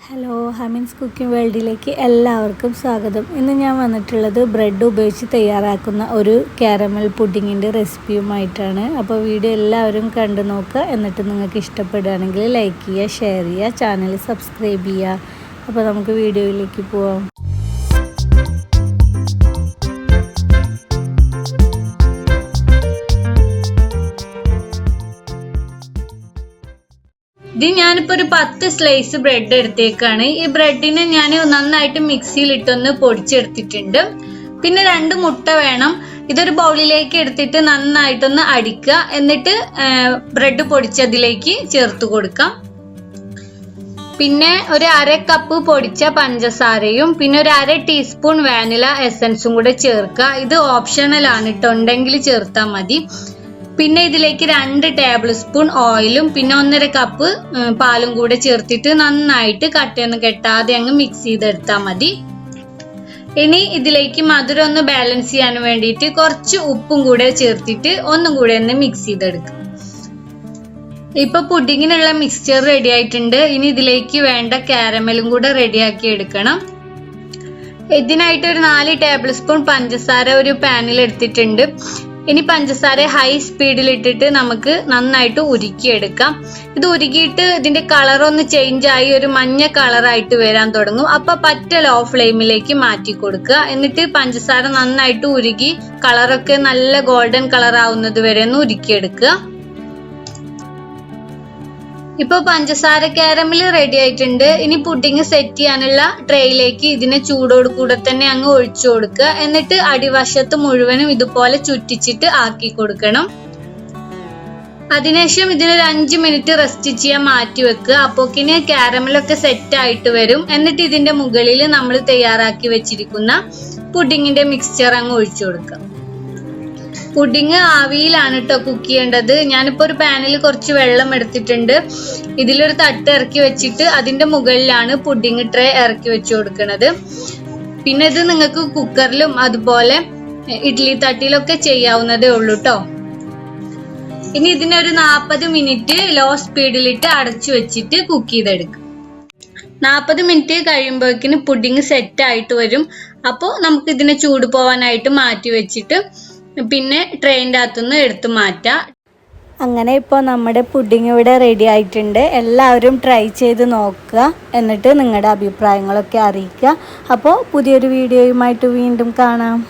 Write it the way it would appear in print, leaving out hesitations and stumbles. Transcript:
Hello, ഹമീൻസ് cooking വേൾഡിലേക്ക് എല്ലാവർക്കും സ്വാഗതം. ഇന്ന് ഞാൻ വന്നിട്ടുള്ളത് ബ്രെഡ് ഉപയോഗിച്ച് തയ്യാറാക്കുന്ന ഒരു കാരമൽ പുഡിങ്ങിൻ്റെ റെസിപ്പിയുമായിട്ടാണ്. അപ്പോൾ വീഡിയോ എല്ലാവരും കണ്ടു നോക്കുക. എന്നിട്ട് നിങ്ങൾക്ക് ഇഷ്ടപ്പെടുകയാണെങ്കിൽ ലൈക്ക് ചെയ്യുക, ഷെയർ ചെയ്യുക, ചാനൽ സബ്സ്ക്രൈബ് ചെയ്യുക. അപ്പോൾ നമുക്ക് വീഡിയോയിലേക്ക് പോവാം. ഇത് ഞാനിപ്പോൾ ഒരു 10 സ്ലൈസ് ബ്രെഡ് എടുത്തേക്കാണ്. ഈ ബ്രെഡിനെ ഞാൻ നന്നായിട്ട് മിക്സിയിലിട്ടൊന്ന് പൊടിച്ചെടുത്തിട്ടുണ്ട്. പിന്നെ 2 മുട്ട വേണം. ഇതൊരു ബൗളിലേക്ക് എടുത്തിട്ട് നന്നായിട്ടൊന്ന് അടിക്കുക. എന്നിട്ട് ബ്രെഡ് പൊടിച്ചതിലേക്ക് ചേർത്ത് കൊടുക്കാം. പിന്നെ ഒരു 1/2 കപ്പ് പൊടിച്ച പഞ്ചസാരയും പിന്നെ ഒരു 1/2 ടീസ്പൂൺ വാനില എസൻസും കൂടെ ചേർക്കുക. ഇത് ഓപ്ഷണൽ ആണ് കേട്ടോ, ഉണ്ടെങ്കിൽ ചേർത്താൽ മതി. പിന്നെ ഇതിലേക്ക് 2 ടേബിൾ സ്പൂൺ ഓയിലും പിന്നെ 1/2 കപ്പ് പാലും കൂടെ ചേർത്തിട്ട് നന്നായിട്ട് കട്ടയൊന്നും കെട്ടാതെ അങ്ങ് മിക്സ് ചെയ്തെടുത്താൽ മതി. ഇനി ഇതിലേക്ക് മധുരം ഒന്ന് ബാലൻസ് ചെയ്യാൻ വേണ്ടിയിട്ട് കുറച്ച് ഉപ്പും കൂടെ ചേർത്തിട്ട് ഒന്നും കൂടെ ഒന്ന് മിക്സ് ചെയ്തെടുക്കും. ഇപ്പൊ പുഡിങ്ങിനുള്ള മിക്സ്ചർ റെഡി ആയിട്ടുണ്ട്. ഇനി ഇതിലേക്ക് വേണ്ട കാരമലും കൂടെ റെഡിയാക്കി എടുക്കണം. ഇതിനായിട്ട് ഒരു 4 ടേബിൾ സ്പൂൺ പഞ്ചസാര ഒരു പാനിൽ എടുത്തിട്ടുണ്ട്. ഇനി പഞ്ചസാര ഹൈ സ്പീഡിൽ ഇട്ടിട്ട് നമുക്ക് നന്നായിട്ട് ഉരുക്കിയെടുക്കാം. ഇത് ഉരുക്കിയിട്ട് ഇതിന്റെ കളർ ഒന്ന് ചേഞ്ച് ആയി ഒരു മഞ്ഞ കളറായിട്ട് വരാൻ തുടങ്ങും. അപ്പൊ പറ്റ ലോ ഫ്ലെയിമിലേക്ക് മാറ്റി കൊടുക്കുക. എന്നിട്ട് പഞ്ചസാര നന്നായിട്ട് ഉരുകി കളറൊക്കെ നല്ല ഗോൾഡൻ കളർ ആവുന്നത് വരെ ഒന്ന് ഉരുക്കിയെടുക്കുക. ഇപ്പൊ പഞ്ചസാര കാരമൽ റെഡി ആയിട്ടുണ്ട്. ഇനി പുഡിങ് സെറ്റ് ചെയ്യാനുള്ള ട്രേയിലേക്ക് ഇതിനെ ചൂടോട് കൂടെ തന്നെ അങ്ങ് ഒഴിച്ചു കൊടുക്കുക. എന്നിട്ട് അടിവശത്ത് മുഴുവനും ഇതുപോലെ ചുറ്റിച്ചിട്ട് ആക്കി കൊടുക്കണം. അതിനുശേഷം ഇതിനൊരു 5 മിനിറ്റ് റെസ്റ്റ് ചെയ്യാൻ മാറ്റി വെക്കുക. അപ്പോക്കിന് കാരമലൊക്കെ സെറ്റ് ആയിട്ട് വരും. എന്നിട്ട് ഇതിന്റെ മുകളിൽ നമ്മൾ തയ്യാറാക്കി വെച്ചിരിക്കുന്ന പുഡിങ്ങിന്റെ മിക്സ്ചർ അങ്ങ് ഒഴിച്ചു കൊടുക്കുക. പുഡിങ് ആവിയിലാണ് കേട്ടോ കുക്ക് ചെയ്യേണ്ടത്. ഞാനിപ്പോ ഒരു പാനിൽ കുറച്ച് വെള്ളം എടുത്തിട്ടുണ്ട്. ഇതിലൊരു തട്ട് ഇറക്കി വെച്ചിട്ട് അതിന്റെ മുകളിലാണ് പുഡിങ് ട്രേ ഇറക്കി വെച്ചു കൊടുക്കുന്നത്. പിന്നെ ഇത് നിങ്ങൾക്ക് കുക്കറിലും അതുപോലെ ഇഡ്ഡലി തട്ടിലൊക്കെ ചെയ്യാവുന്നതേ ഉള്ളൂ കേട്ടോ. ഇനി ഇതിനൊരു 40 മിനിറ്റ് ലോ സ്പീഡിലിട്ട് അടച്ചു വെച്ചിട്ട് കുക്ക് ചെയ്തെടുക്കും. 40 മിനിറ്റ് കഴിയുമ്പോഴേക്കിന് പുഡിങ് സെറ്റ് ആയിട്ട് വരും. അപ്പോൾ നമുക്ക് ഇതിനെ ചൂട് പോവാനായിട്ട് മാറ്റി വെച്ചിട്ട് പിന്നെ ട്രെയിൻ്റെ അകത്തുനിന്ന് എടുത്ത് മാറ്റാം. അങ്ങനെ ഇപ്പോൾ നമ്മുടെ പുഡിങ് ഇവിടെ റെഡി ആയിട്ടുണ്ട്. എല്ലാവരും ട്രൈ ചെയ്ത് നോക്കുക. എന്നിട്ട് നിങ്ങളുടെ അഭിപ്രായങ്ങളൊക്കെ അറിയിക്കുക. അപ്പോൾ പുതിയൊരു വീഡിയോയുമായിട്ട് വീണ്ടും കാണാം.